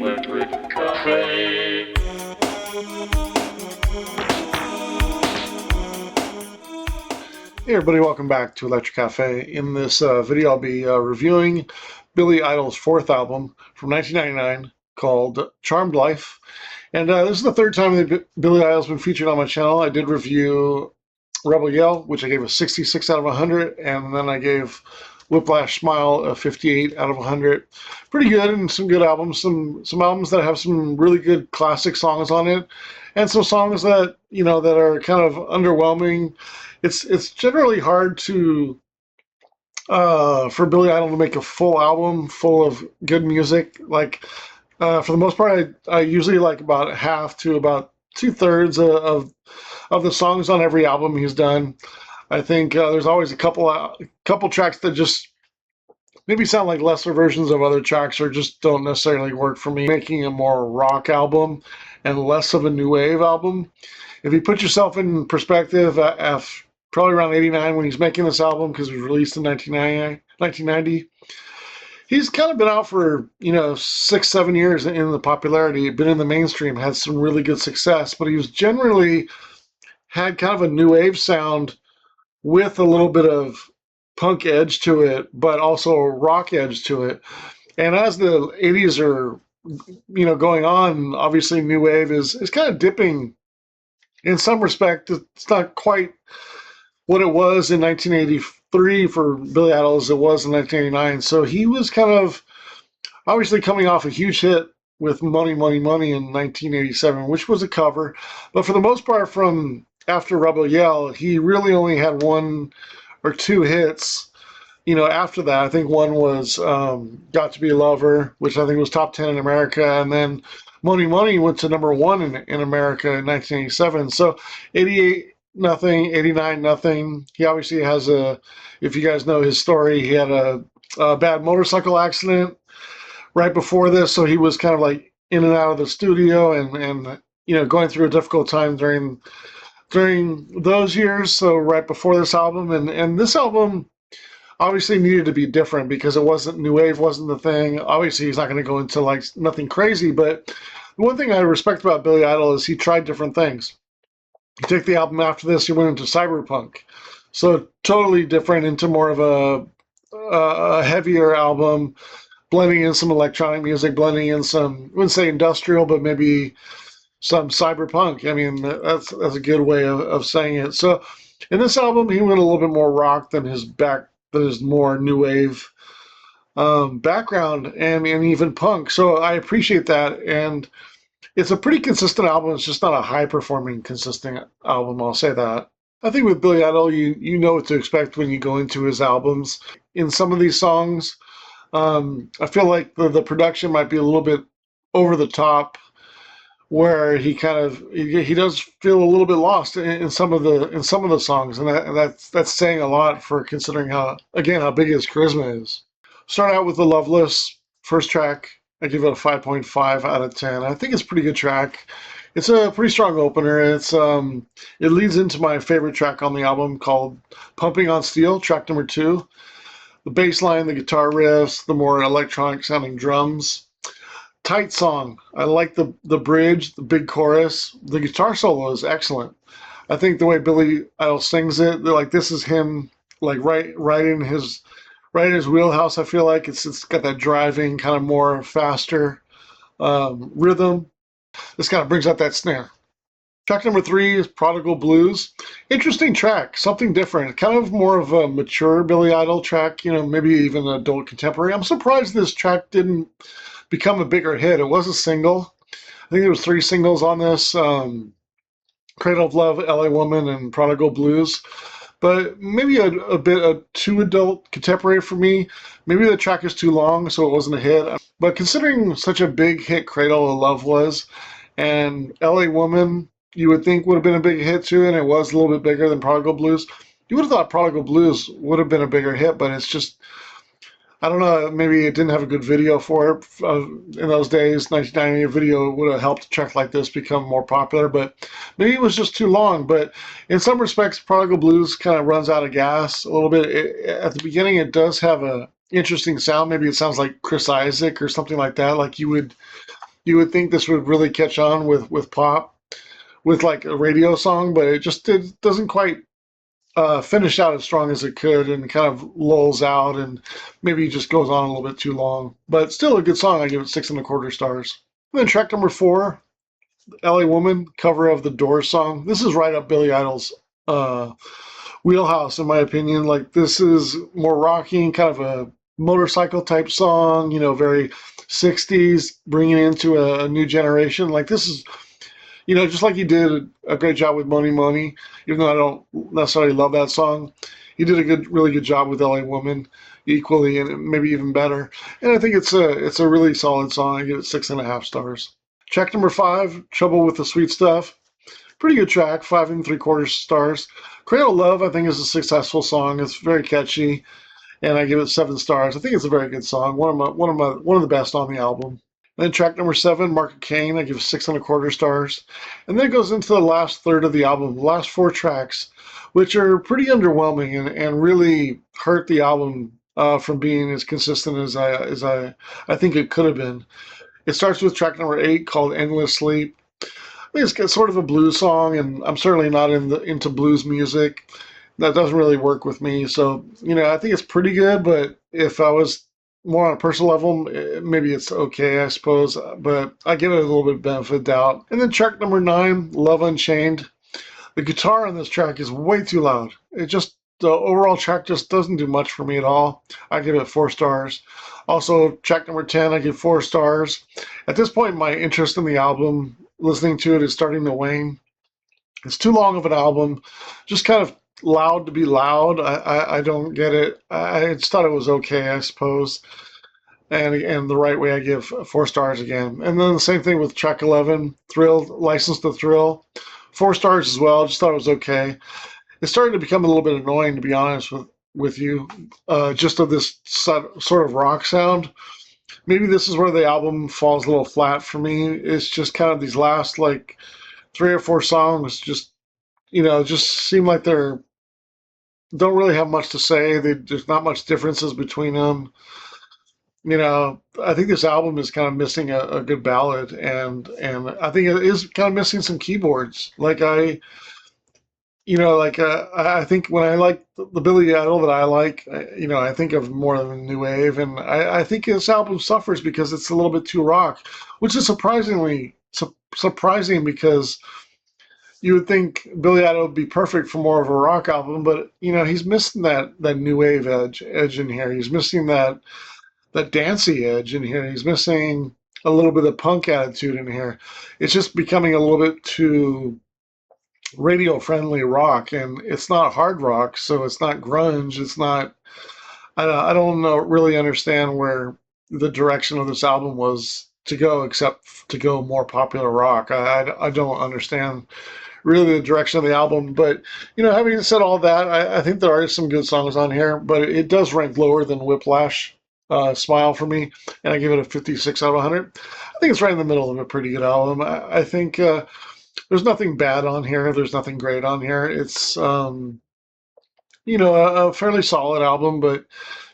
Electric Cafe. Hey everybody, welcome back to Electric Cafe. In this video, I'll be reviewing Billy Idol's fourth album from 1999 called Charmed Life. And this is the third time that Billy Idol's been featured on my channel. I did review Rebel Yell, which I gave a 66 out of 100, and then I gave Whiplash Smile a 58 out of 100. Pretty good, and some good albums. Some albums that have some really good classic songs on it, and some songs that that are kind of underwhelming. It's generally hard to for Billy Idol to make a full album full of good music. Like for the most part, I usually like about half to about two-thirds of the songs on every album he's done. I think there's always a couple tracks that just maybe sound like lesser versions of other tracks or just don't necessarily work for me. Making a more rock album and less of a new wave album. If you put yourself in perspective, probably around 89 when he's making this album, because it was released in 1990, he's kind of been out for 6-7 years in the popularity, been in the mainstream, had some really good success, but he was generally had kind of a new wave sound with a little bit of punk edge to it, but also a rock edge to it. And as the 80s are going on, obviously new wave is kind of dipping in some respect. It's not quite what it was in 1983 for Billy Idol as it was in 1989. So he was kind of obviously coming off a huge hit with Money, Money, Money in 1987, which was a cover. But for the most part, from after Rebel Yell, he really only had one or two hits. After that, I think one was Got to Be a Lover, which I think was top 10 in America. And then Money, Money went to number one in America in 1987. So 88, nothing, 89, nothing. He obviously has if you guys know his story, he had a bad motorcycle accident right before this. So he was kind of like in and out of the studio and going through a difficult time during those years. So right before this album, and this album obviously needed to be different because it wasn't new wave, wasn't the thing. Obviously he's not going to go into like nothing crazy, but the one thing I respect about Billy Idol is he tried different things. You take the album after this, he went into cyberpunk, so totally different, into more of a heavier album, blending in some electronic music, blending in some, I wouldn't say industrial, but maybe some cyberpunk. I mean, that's a good way of saying it. So in this album, he went a little bit more rock than his more new wave background, and even punk. So I appreciate that, and it's a pretty consistent album. It's just not a high performing consistent album, I'll say that. I think with Billy Idol, you know what to expect when you go into his albums. In some of these songs, I feel like the production might be a little bit over the top, where he does feel a little bit lost in some of the songs, and that's saying a lot for considering how big his charisma is. Start out with The Loveless, first track. I give it a 5.5 out of 10. I think it's a pretty good track. It's a pretty strong opener. It leads into my favorite track on the album, called Pumping on Steel, track number 2. The bass line, the guitar riffs, the more electronic sounding drums. Tight song. I like the bridge, the big chorus. The guitar solo is excellent. I think the way Billy Idol sings it, like this is him, like right in his wheelhouse. I feel like it's got that driving kind of more faster rhythm. This kind of brings out that snare. Track number 3 is Prodigal Blues. Interesting track, something different, kind of more of a mature Billy Idol track, maybe even an adult contemporary. I'm surprised this track didn't become a bigger hit. It was a single. I think there was 3 singles on this, Cradle of Love, LA Woman, and Prodigal Blues. But maybe a bit too adult contemporary for me. Maybe the track is too long, so it wasn't a hit. But considering such a big hit Cradle of Love was, and LA Woman, you would think would have been a big hit too, and it was a little bit bigger than Prodigal Blues. You would have thought Prodigal Blues would have been a bigger hit, but it's just, I don't know, maybe it didn't have a good video for it in those days. 1990, a video would have helped a track like this become more popular, but maybe it was just too long. But in some respects, Prodigal Blues kind of runs out of gas a little bit. At the beginning, it does have a interesting sound. Maybe it sounds like Chris Isaak or something like that, like you would You would think this would really catch on with pop, with like a radio song, but it just doesn't quite finish out as strong as it could, and kind of lulls out, and maybe just goes on a little bit too long. But still a good song. I give it 6.25 stars. And then track number 4, LA Woman, cover of the Doors song. This is right up Billy Idol's uh, wheelhouse, in my opinion. Like, this is more rocking, kind of a motorcycle type song, very 60s, bringing it into a new generation. Like, this is, just like he did a great job with Money Money, even though I don't necessarily love that song. He did a really good job with LA Woman equally, and maybe even better. And I think it's a really solid song. I give it 6.5 stars. Track number 5, Trouble with the Sweet Stuff. Pretty good track, 5.75 stars. Cradle Love, I think, is a successful song. It's very catchy, and I give it 7 stars. I think it's a very good song. One of the best on the album. And then track number 7, Mark of Cain, I give 6.25 stars. And then it goes into the last third of the album, the last 4 tracks, which are pretty underwhelming and really hurt the album from being as consistent as I think it could have been. It starts with track number 8, called Endless Sleep. I think it's sort of a blues song, and I'm certainly not into blues music. That doesn't really work with me. So, I think it's pretty good, but if I was more on a personal level, maybe it's okay, I suppose. But I give it a little bit of benefit of doubt. And then track number 9, Love Unchained. The guitar on this track is way too loud. The overall track just doesn't do much for me at all. I give it 4 stars. Also, track number 10, I give 4 stars. At this point, my interest in the album, listening to it, is starting to wane. It's too long of an album, just kind of loud to be loud. I don't get it. I just thought it was okay, I suppose. And the right way, I give 4 stars again. And then the same thing with track 11, Thrill, License to Thrill. 4 stars as well. Just thought it was okay. It's starting to become a little bit annoying, to be honest with you, just of this sort of rock sound. Maybe this is where the album falls a little flat for me. It's just kind of these last, like, 3 or 4 songs just seem like don't really have much to say. There's not much differences between them. I think this album is kind of missing a good ballad, and I think it is kind of missing some keyboards. I think when I like the Billy Idol that I like, I think of more of a new wave, and I think this album suffers because it's a little bit too rock, which is surprising because you would think Billy Idol would be perfect for more of a rock album, but he's missing that new wave edge in here. He's missing that dancey edge in here. He's missing a little bit of punk attitude in here. It's just becoming a little bit too radio friendly rock, and it's not hard rock, so it's not grunge. It's not. I don't know, really understand where the direction of this album was to go, except to go more popular rock. I don't understand really the direction of the album. But having said all that, I think there are some good songs on here, but it does rank lower than Whiplash. Smile for me, and I give it a 56 out of 100. I think it's right in the middle of a pretty good album. I think there's nothing bad on here. There's nothing great on here. It's a fairly solid album, but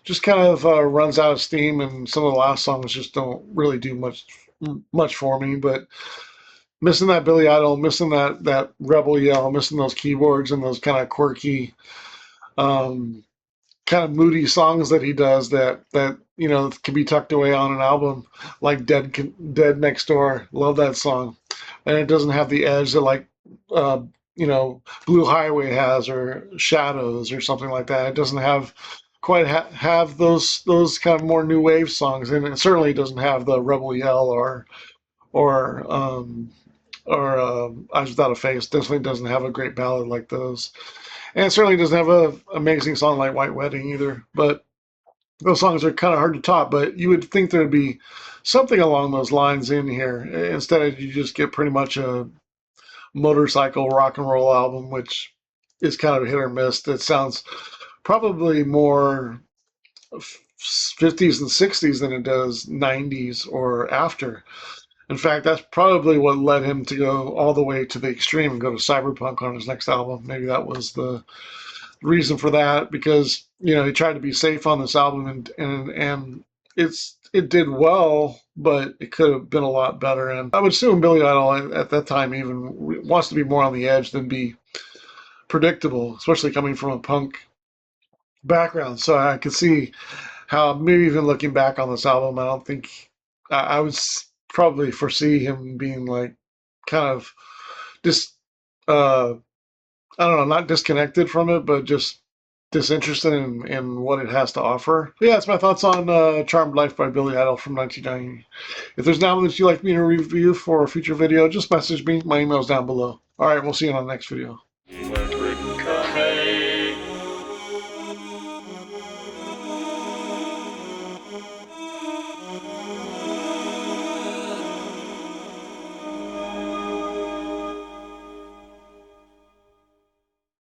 just kind of runs out of steam, and some of the last songs just don't really do much for me. But missing that Billy Idol, missing that rebel yell, missing those keyboards and those kind of quirky, kind of moody songs that he does that can be tucked away on an album, like Dead Next Door. Love that song, and it doesn't have the edge that like Blue Highway has, or Shadows, or something like that. It doesn't have quite have those kind of more new wave songs, and it certainly doesn't have the Rebel Yell or Eyes Without a Face. Definitely doesn't have a great ballad like those, and it certainly doesn't have an amazing song like White Wedding either. But those songs are kind of hard to top. But you would think there'd be something along those lines in here. Instead, you just get pretty much a motorcycle rock and roll album, which is kind of hit or miss. That sounds probably more 50s and 60s than it does 90s or after. In fact, that's probably what led him to go all the way to the extreme and go to cyberpunk on his next album. Maybe that was the reason for that, because he tried to be safe on this album, and it's it did well, but it could have been a lot better. And I would assume Billy Idol at that time even wants to be more on the edge than be predictable, especially coming from a punk background. So I could see how maybe even looking back on this album, I don't think I would probably foresee him being like kind of just I don't know, not disconnected from it, but just disinterested in what it has to offer. But yeah, that's my thoughts on Charmed Life by Billy Idol from 1990. If there's an album that you'd like me to review for a future video, just message me. My email's down below. All right, we'll see you on the next video.